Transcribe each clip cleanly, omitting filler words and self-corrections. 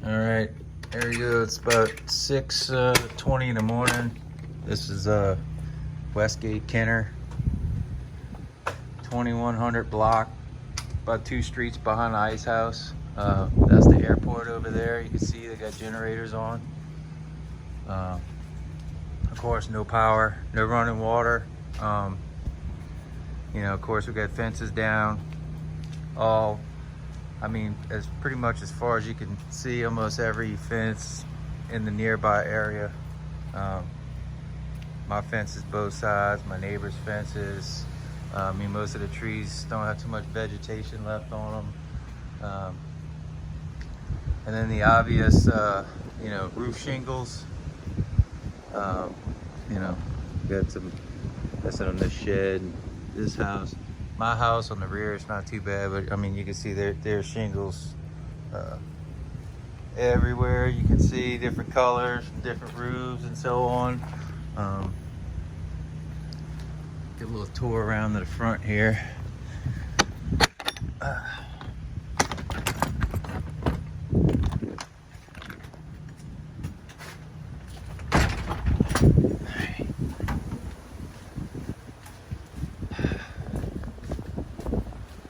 All right, there you go. It's about 6:20 in the morning. This is Westgate Kenner, 2100 block, about 2 streets behind the ice house. That's the airport over there. You can see they got generators on. Of course, no power, no running water. You know, of course, we got fences down. As pretty much as far as you can see, almost every fence in the nearby area. My fences both sides, my neighbor's fences. Most of the trees don't have too much vegetation left on them. And then the obvious, roof shingles. Got some, that's on this shed, this house. My house on the rear is not too bad, but you can see there's shingles everywhere. You can see different colors, different roofs, and so on. Get a little tour around to the front here.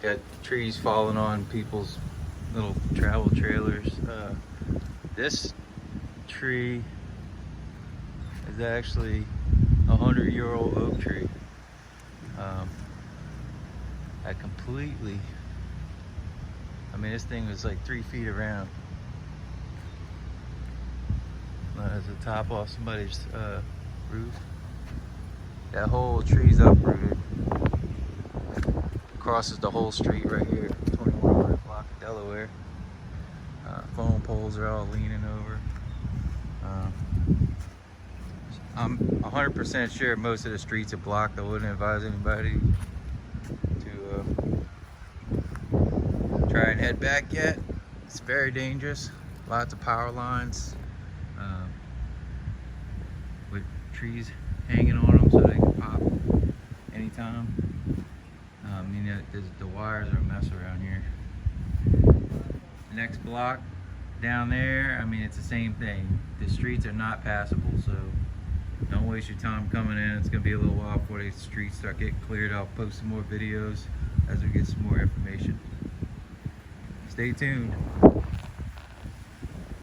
Got trees falling on people's little travel trailers. This tree is actually a 100-year-old oak tree. This thing was like 3 feet around. That's the top off somebody's roof. That whole tree's uprooted. Crosses the whole street right here, 2100 block of Delaware. Phone poles are all leaning over. I'm 100% sure most of the streets are blocked. I wouldn't advise anybody to try and head back yet. It's very dangerous. Lots of power lines with trees hanging on them so they can pop anytime. The wires are a mess around here. Next block down there, it's the same thing. The streets are not passable, so don't waste your time coming in. It's gonna be a little while before the streets start getting cleared. I'll post some more videos as we get some more information. Stay tuned.